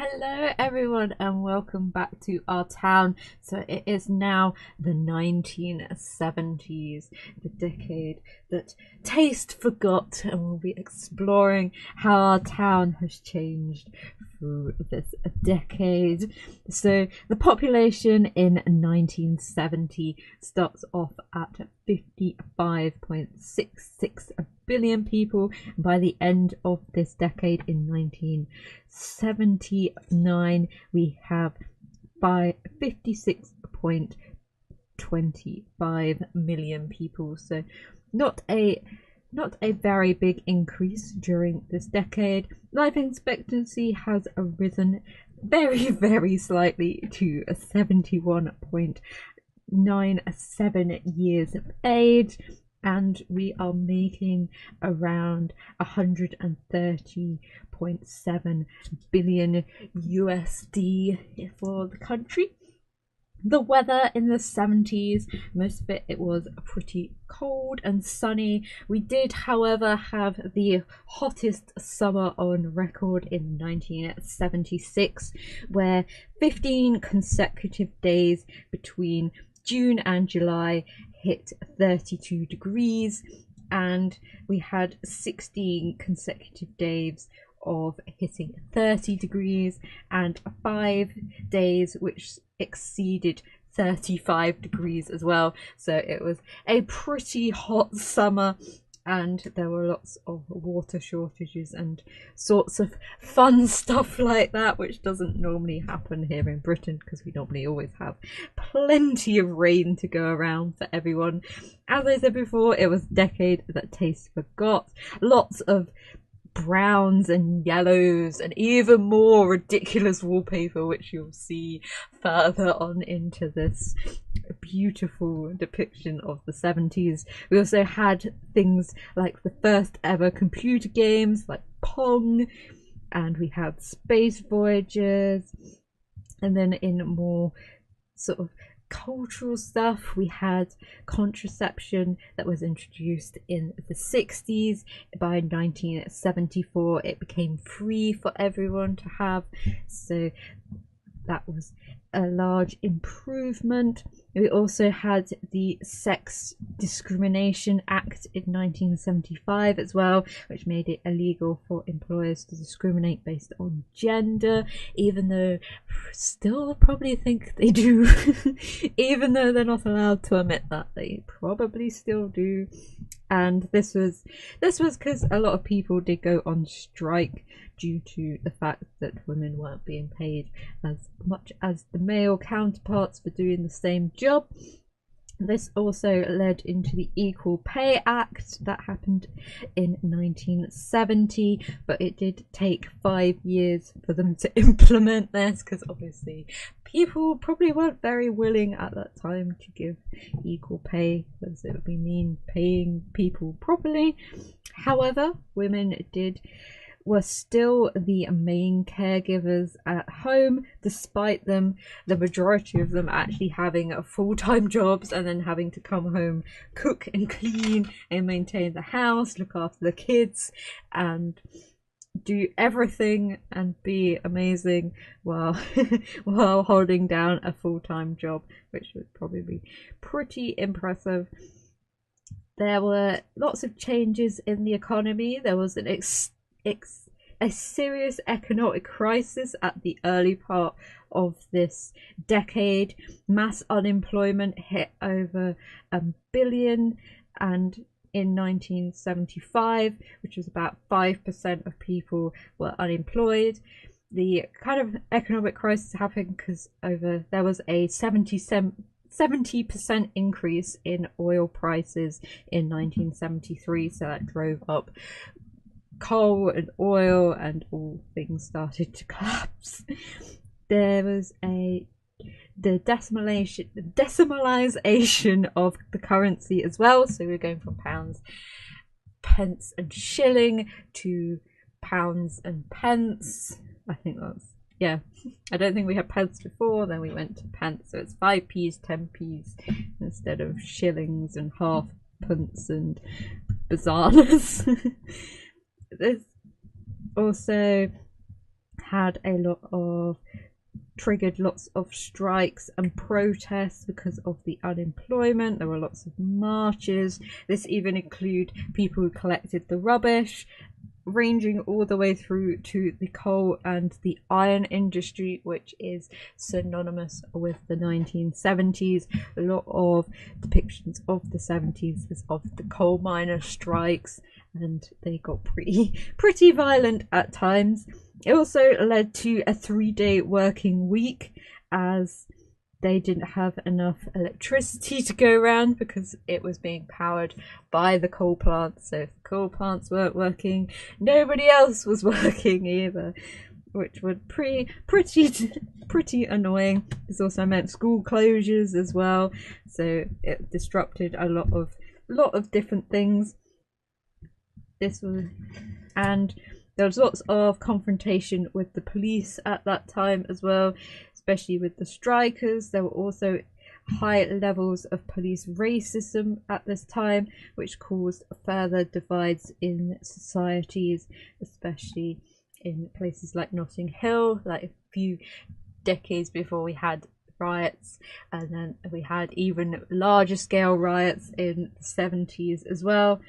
Hello everyone and welcome back to our town. So it is now the 1970s, the decade that taste forgot, and we'll be exploring how our town has changed through this decade. So the population in 1970 starts off at 55.66 billion people. By the end of this decade in 1979 we have by 56.25 million people, so not a very big increase during this decade. Life expectancy has risen very slightly to 71.97 years of age, and we are making around 130.7 billion USD for the country. The weather in the 70s, most of it was pretty cold and sunny. We did, however, have the hottest summer on record in 1976, where 15 consecutive days between June and July hit 32 degrees, and we had 16 consecutive days of hitting 30 degrees and 5 days which exceeded 35 degrees as well. So it was a pretty hot summer, and there were lots of water shortages and sorts of fun stuff like that, which doesn't normally happen here in Britain because we normally always have plenty of rain to go around for everyone. As I said before, it was a decade that taste forgot. Lots of browns and yellows and even more ridiculous wallpaper, which you'll see further on into this beautiful depiction of the 70s. We also had things like the first ever computer games like Pong, and we had space voyages, and then in more sort of cultural stuff we had contraception that was introduced in the 60s. By 1974 it became free for everyone to have, so that was a large improvement. We also had the Sex Discrimination Act in 1975 as well, which made it illegal for employers to discriminate based on gender, even though still probably think they do. Even though they're not allowed to admit that, they probably still do. And this was because a lot of people did go on strike due to the fact that women weren't being paid as much as the male counterparts for doing the same job. This also led into the Equal Pay Act that happened in 1970, but it did take 5 years for them to implement this because obviously people probably weren't very willing at that time to give equal pay, because it would be mean paying people properly. However, women were still the main caregivers at home, despite the majority of them actually having full-time jobs and then having to come home, cook and clean and maintain the house, look after the kids and do everything and be amazing while while holding down a full-time job, which would probably be pretty impressive. There were lots of changes in the economy. There was a serious economic crisis at the early part of this decade. Mass unemployment hit over 1 billion, and in 1975, which was about 5% of people were unemployed. The kind of economic crisis happened because there was a 70% increase in oil prices in 1973, so that drove up coal and oil and all things started to collapse. There was the decimalization of the currency as well, so we're going from pounds, pence and shilling to pounds and pence. I think that's, yeah, I don't think we had pence before, then we went to pence, so it's 5p's, 10p's instead of shillings and halfpence and bizarreness. There's also had a lot of triggered lots of strikes and protests because of the unemployment. There were lots of marches. This even include people who collected the rubbish, ranging all the way through to the coal and the iron industry, which is synonymous with the 1970s. A lot of depictions of the 70s is of the coal miner strikes, and they got pretty violent at times. It also led to a 3-day working week, as they didn't have enough electricity to go around because it was being powered by the coal plants. So if the coal plants weren't working, nobody else was working either, which was pretty annoying. This also meant school closures as well, so it disrupted a lot of different things. And there was lots of confrontation with the police at that time as well, especially with the strikers. There were also high levels of police racism at this time, which caused further divides in societies, especially in places like Notting Hill, like a few decades before we had riots, and then we had even larger scale riots in the 70s as well.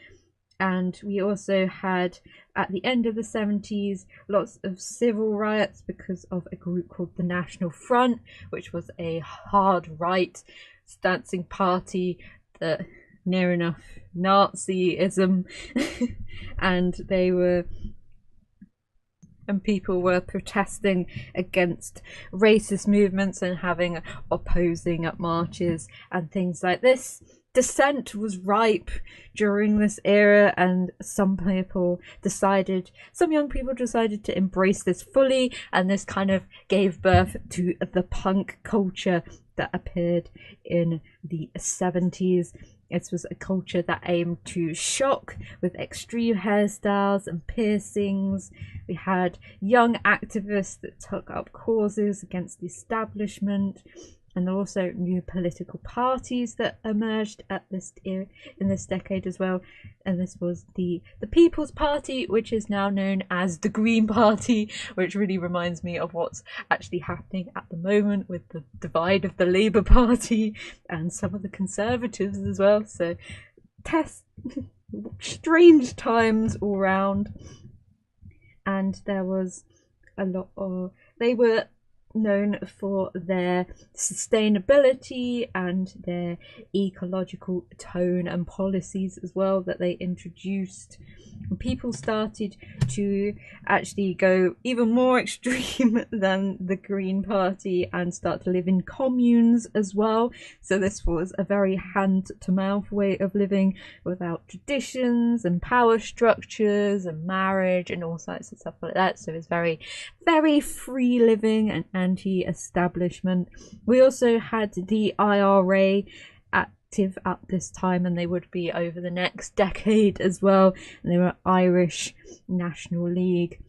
And we also had, at the end of the 70s, lots of civil riots because of a group called the National Front, which was a hard right stancing party that near enough Nazism and people were protesting against racist movements and having opposing marches and things like this. Dissent was ripe during this era, and some young people decided to embrace this fully, and this kind of gave birth to the punk culture that appeared in the 70s. This was a culture that aimed to shock with extreme hairstyles and piercings. We had young activists that took up causes against the establishment, and also new political parties that emerged at this era, in this decade as well. And this was the People's Party, which is now known as the Green Party, which really reminds me of what's actually happening at the moment with the divide of the Labour Party and some of the Conservatives as well. So strange times all round. And there was a lot of, they were known for their sustainability and their ecological tone and policies as well that they introduced. People started to actually go even more extreme than the Green Party and start to live in communes as well. So this was a very hand-to-mouth way of living without traditions and power structures and marriage and all sorts of stuff like that. So it's very, very free living and anti-establishment. We also had the IRA active at this time, and they would be over the next decade as well. And they were Irish National League,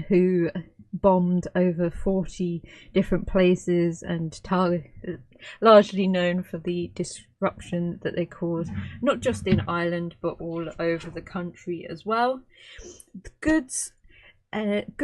who bombed over 40 different places and largely known for the disruption that they caused, not just in Ireland but all over the country as well. The goods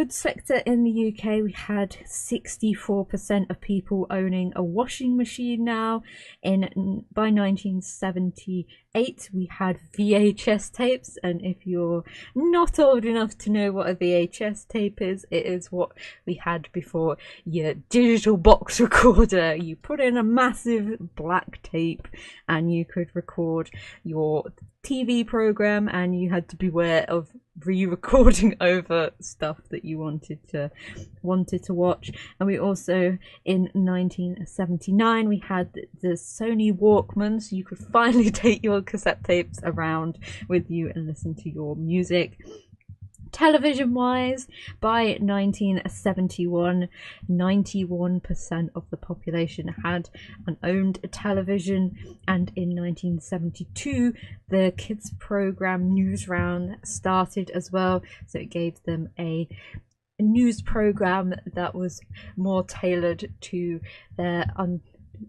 sector in the UK, we had 64% of people owning a washing machine now. By 1978 we had VHS tapes, and if you're not old enough to know what a VHS tape is, it is what we had before your digital box recorder. You put in a massive black tape and you could record your TV program, and you had to beware of re-recording over stuff that you wanted to watch. And we also, in 1979, we had the Sony Walkman, so you could finally take your cassette tapes around with you and listen to your music. Television wise, by 1971, 91% of the population had an owned television, and in 1972 the kids program Newsround started as well, so it gave them a news program that was more tailored to their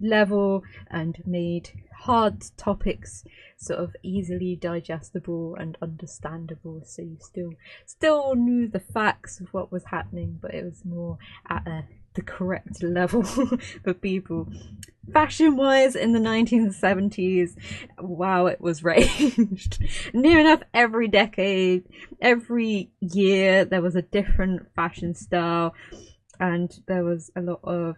level and made hard topics sort of easily digestible and understandable, so you still knew the facts of what was happening, but it was more at the correct level for people. Fashion wise, in the 1970s, wow, it was ranged. Near enough every decade, every year, there was a different fashion style, and there was a lot of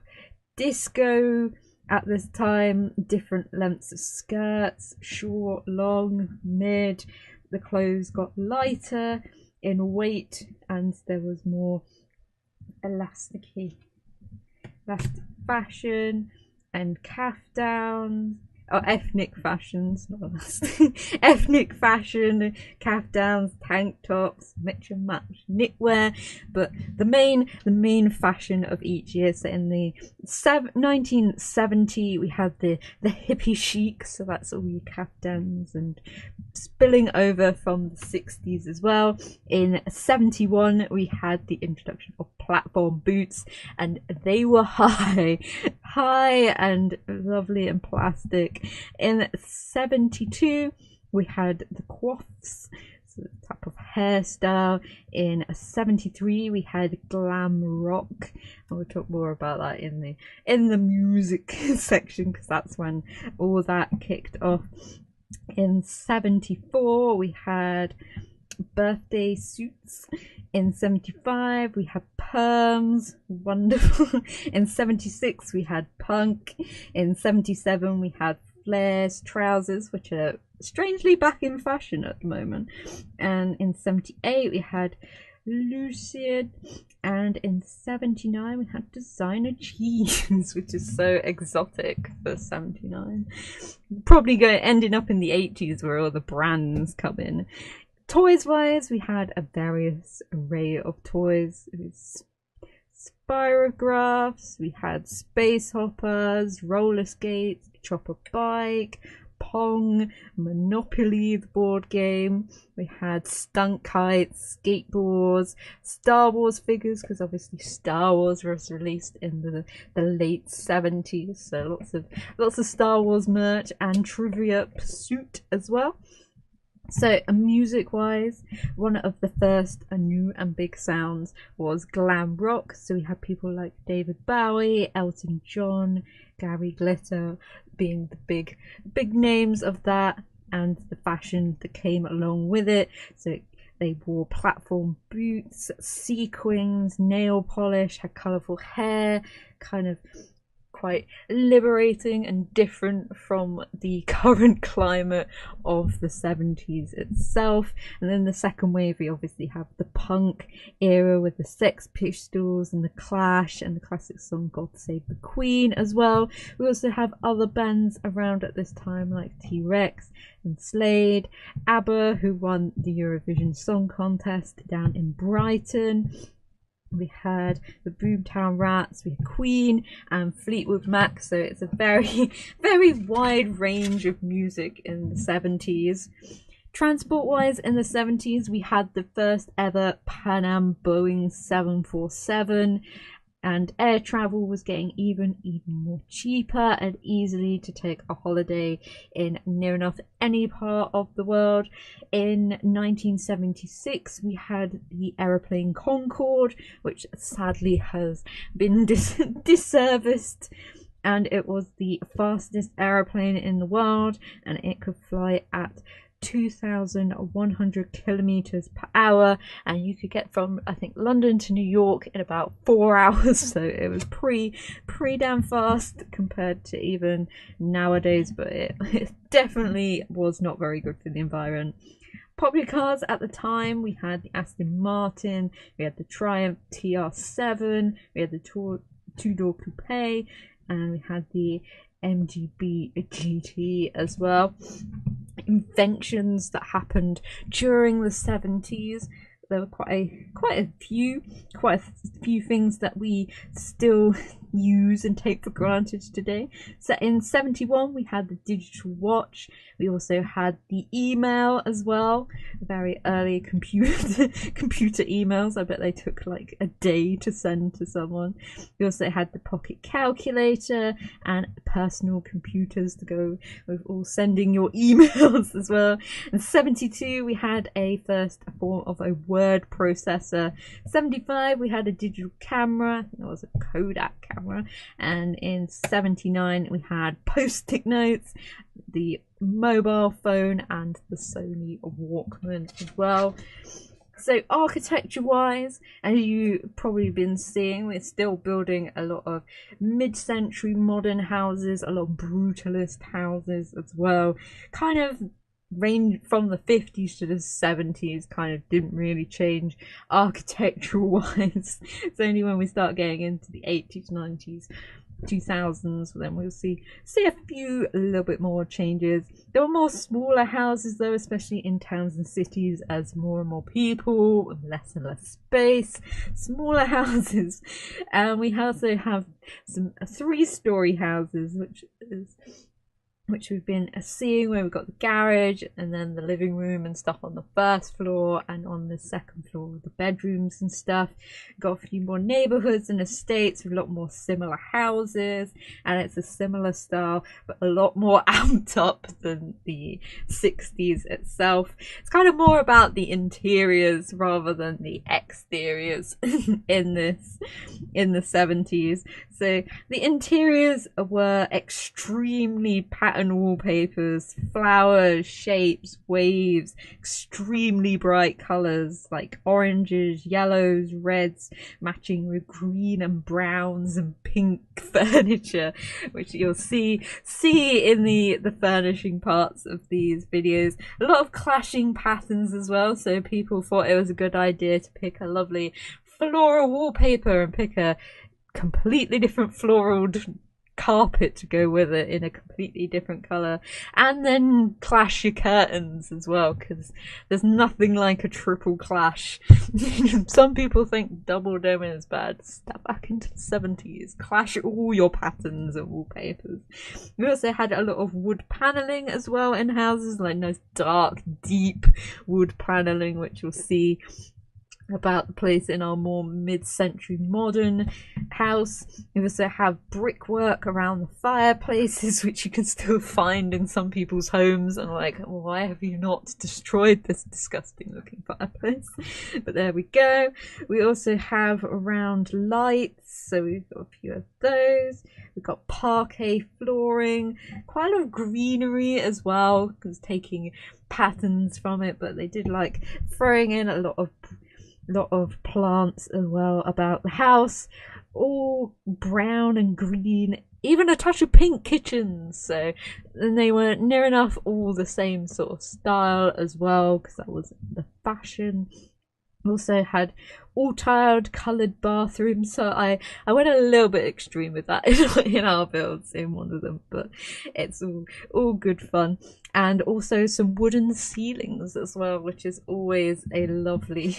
disco at this time, different lengths of skirts, short, long, mid. The clothes got lighter in weight, and there was more elastic fashion and caftans, or ethnic fashions, not elastic. Ethnic fashion, caftans, tank tops, mix and match knitwear. But the main fashion of each year, so in the 1970, we had the hippie chic, so that's all your caftans, and spilling over from the 60s as well. In 71, we had the introduction of platform boots, and they were high and lovely and plastic. In 72, we had the coifs, so the type of hairstyle. In 73, we had glam rock, and we'll talk more about that in the music section, because that's when all that kicked off. In 74, we had birthday suits. In 75, we had perms, wonderful. In 76, we had punk. In 77, we had flares, trousers, which are strangely back in fashion at the moment. And in 78, we had lucid. And in 79, we had designer jeans, which is so exotic for 79. Probably ending up in the 80s, where all the brands come in. Toys wise, we had a various array of toys. It was spirographs, we had space hoppers, roller skates, chopper bike, Pong, Monopoly, the board game. We had stunt kites, skateboards, Star Wars figures, because obviously Star Wars was released in the late 70s, so lots of Star Wars merch, and Trivia Pursuit as well. So music wise, one of the first new and big sounds was glam rock. So we had people like David Bowie, Elton John, Gary Glitter being the big names of that, and the fashion that came along with it. So they wore platform boots, sequins, nail polish, had colourful hair, kind of quite liberating and different from the current climate of the 70s itself. And then the second wave, we obviously have the punk era with the Sex Pistols and the Clash and the classic song God Save the Queen as well. We also have other bands around at this time like T-Rex and Slade, ABBA, who won the Eurovision Song Contest down in Brighton. We had the Boomtown Rats, we had Queen and Fleetwood Mac, so it's a very wide range of music in the 70s. Transport wise, in the 70s, we had the first ever Pan Am Boeing 747, and air travel was getting even more cheaper and easily to take a holiday in near enough any part of the world. In 1976, we had the aeroplane Concorde, which sadly has been disserviced, and it was the fastest aeroplane in the world, and it could fly at 2,100 kilometers per hour, and you could get from, I think, London to New York in about 4 hours. So it was pretty damn fast compared to even nowadays, but it definitely was not very good for the environment. Popular cars at the time, we had the Aston Martin, we had the Triumph TR7, we had the two-door coupe, and we had the MGB GT as well. Inventions that happened during the 70s. There were quite a few things that we still use and take for granted today. So in 71, we had the digital watch, We also had the email as well, very early computer emails. I bet they took like a day to send to someone. We also had the pocket calculator and personal computers to go with all sending your emails as well. In 72 we had a first form of a word processor. 75 we had a digital camera, I think it was a Kodak camera, and in 79 we had post-it notes, the mobile phone, and the Sony Walkman as well. So architecture wise, as you've probably been seeing, we're still building a lot of mid-century modern houses, a lot of brutalist houses as well. Kind of range from the 50s to the 70s, kind of didn't really change architectural wise. It's only when we start getting into the 80s, 90s, 2000s, then we'll see a little bit more changes. There were more smaller houses though, especially in towns and cities, as more and more people and less space, smaller houses. And we also have some 3-story houses, which we've been seeing, where we've got the garage and then the living room and stuff on the first floor, and on the second floor the bedrooms and stuff. Got a few more neighborhoods and estates with a lot more similar houses, and it's a similar style but a lot more amped up than the 60s itself. It's kind of more about the interiors rather than the exteriors in the 70s. So the interiors were extremely patterned wallpapers, flowers, shapes, waves, extremely bright colours like oranges, yellows, reds, matching with green and browns and pink furniture, which you'll see in the furnishing parts of these videos. A lot of clashing patterns as well, so people thought it was a good idea to pick a lovely floral wallpaper and pick a completely different floral carpet to go with it in a completely different colour, and then clash your curtains as well, because there's nothing like a triple clash. Some people think double doming is bad. Step back into the 70s, clash all your patterns and wallpapers. We also had a lot of wood panelling as well in houses, like nice dark deep wood panelling, which you'll see about the place in our more mid-century modern house. We also have brickwork around the fireplaces, which you can still find in some people's homes, and like, why have you not destroyed this disgusting looking fireplace? But there we go. We also have round lights, so we've got a few of those. We've got parquet flooring, quite a lot of greenery as well, because taking patterns from it, but they did like throwing in a lot of plants as well about the house, all brown and green, even a touch of pink kitchens. So, and they were near enough all the same sort of style as well, because that was the fashion. Also had all tiled coloured bathrooms, so I went a little bit extreme with that in our builds in one of them, but it's all good fun. And also some wooden ceilings as well, which is always a lovely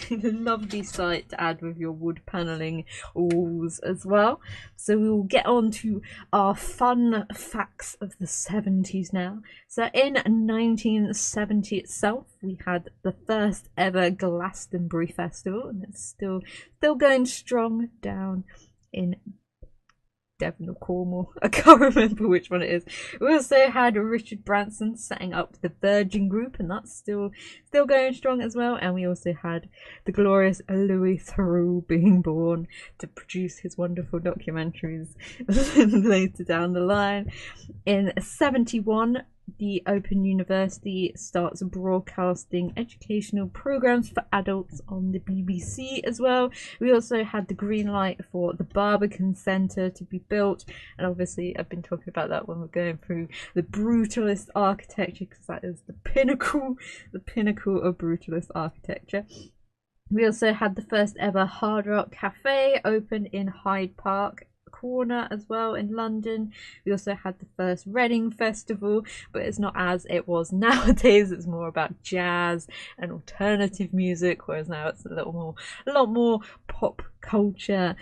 sight to add with your wood panelling walls as well. So we will get on to our fun facts of the 70s now. So in 1970 itself, we had the first ever Glastonbury Festival, and it's still going strong down in Devon or Cornwall. I can't remember which one it is. We also had Richard Branson setting up the Virgin Group, and that's still going strong as well. And we also had the glorious Louis Theroux being born to produce his wonderful documentaries later down the line. In 71, the Open University starts broadcasting educational programs for adults on the BBC as well. We also had the green light for the Barbican Centre to be built, and obviously I've been talking about that when we're going through the brutalist architecture, because that is the pinnacle of brutalist architecture. We also had the first ever Hard Rock Cafe open in Hyde Park Corner as well in London. We also had the first Reading Festival, but it's not as it was nowadays. It's more about jazz and alternative music, whereas now it's a lot more pop culture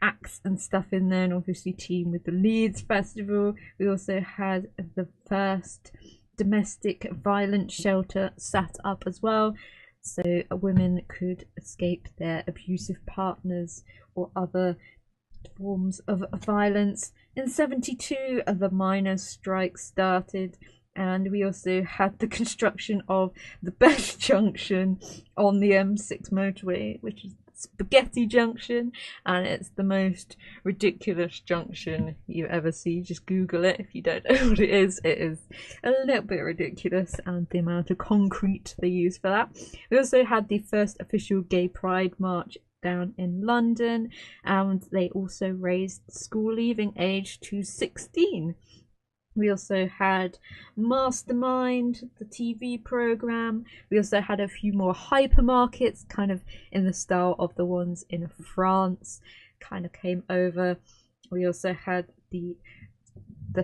acts and stuff in there, and obviously team with the Leeds Festival. We also had the first domestic violence shelter set up as well, so women could escape their abusive partners or other forms of violence. In 72, the miners' strike started, and we also had the construction of the best junction on the M6 motorway, which is Spaghetti Junction, and it's the most ridiculous junction you ever see. Just Google it if you don't know what it is. It is a little bit ridiculous, and the amount of concrete they use for that. We also had the first official gay pride march down in London, and they also raised the school leaving age to 16. We also had Mastermind, the TV program. We also had a few more hypermarkets, kind of in the style of the ones in France, kind of came over. We also had the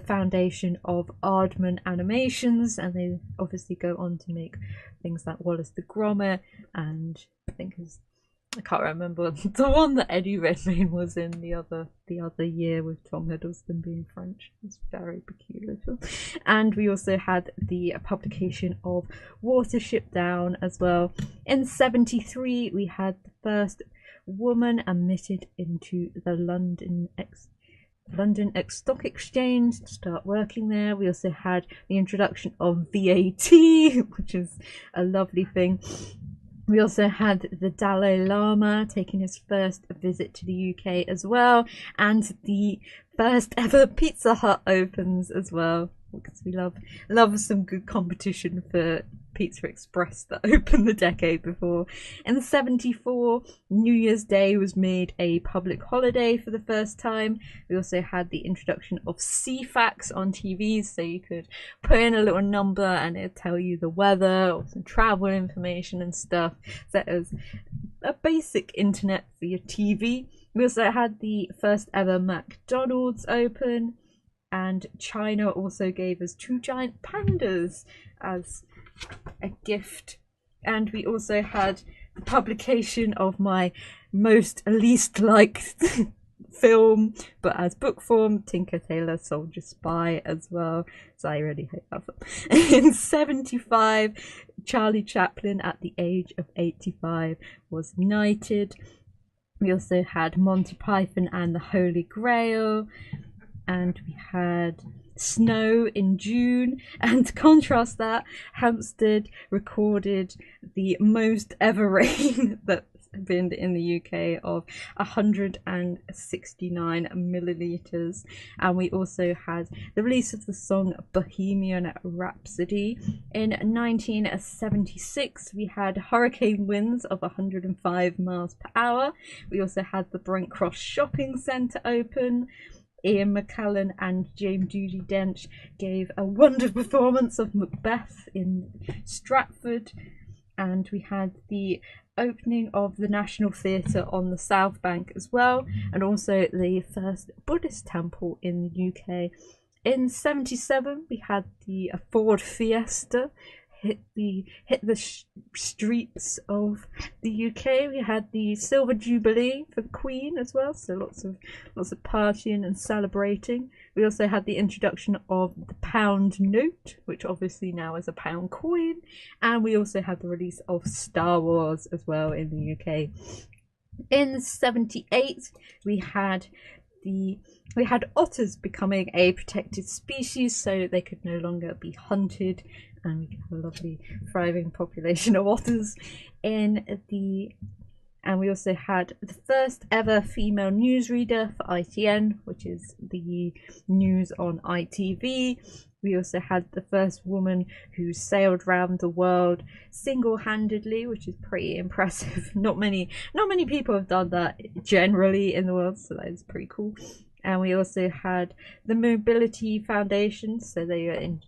foundation of Aardman Animations, and they obviously go on to make things like Wallace the Gromit, and I can't remember the one that Eddie Redmayne was in the other year with Tom Hiddleston being French. It's very peculiar. And we also had the publication of Watership Down as well. In 73, we had the first woman admitted into the London Stock Exchange to start working there. We also had the introduction of VAT, which is a lovely thing. We also had the Dalai Lama taking his first visit to the UK as well, and the first ever Pizza Hut opens as well, because we love some good competition for Pizza Express that opened the decade before. In 74, New Year's Day was made a public holiday for the first time. We also had the introduction of CFAX on TV, so you could put in a little number and it'd tell you the weather or some travel information and stuff. So it was a basic internet for your TV. We also had the first ever McDonald's open, and China also gave us 2 giant pandas as a gift. And we also had the publication of my least liked film, but as book form, Tinker Tailor Soldier Spy as well, so I really hate that film. In 75, Charlie Chaplin at the age of 85 was knighted. We also had Monty Python and the Holy Grail, and we had snow in June, and to contrast that, Hampstead recorded the most ever rain that's been in the UK of 169 millilitres. And we also had the release of the song Bohemian Rhapsody. In 1976, we had hurricane winds of 105 miles per hour. We also had the Brent Cross Shopping Centre open. Ian McKellen and James Judi Dench gave a wonderful performance of Macbeth in Stratford, and we had the opening of the National Theatre on the South Bank as well, and also the first Buddhist temple in the UK. In 77, we had the Ford Fiesta hit the streets of the UK. We had the Silver Jubilee for the Queen as well, so lots of partying and celebrating. We also had the introduction of the pound note, which obviously now is a pound coin, and we also had the release of Star Wars as well in the UK. In 78, we had otters becoming a protected species, so they could no longer be hunted, and we could have a lovely thriving population of otters and we also had the first ever female newsreader for ITN, which is the news on ITV. We also had the first woman who sailed around the world single-handedly, which is pretty impressive. Not many people have done that generally in the world, so that is pretty cool. And we also had the Mobility Foundation, so they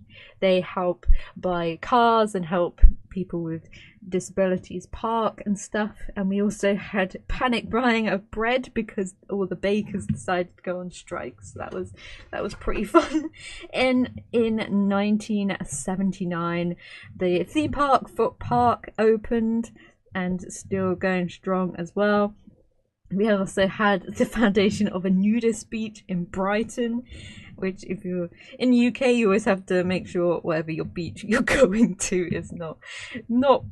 help buy cars and help people with disabilities park and stuff. And we also had panic buying of bread because all the bakers decided to go on strike, so that was pretty fun. In 1979, the theme park Foot Park opened and still going strong as well. We also had the foundation of a nudist beach in Brighton. which if you're in the UK, you always have to make sure whatever your beach you're going to is not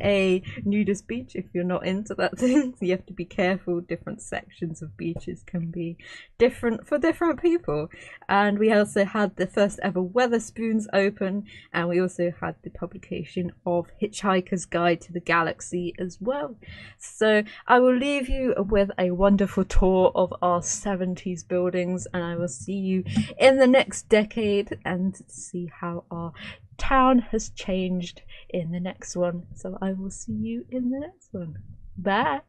a nudist beach if you're not into that thing. So you have to be careful. Different sections of beaches can be different for different people. And we also had the first ever Weatherspoons open, and we also had the publication of Hitchhiker's Guide to the Galaxy as well. So I will leave you with a wonderful tour of our 70s buildings, and I will see you in the next decade and see how our town has changed in the next one. So I will see you in the next one. Bye.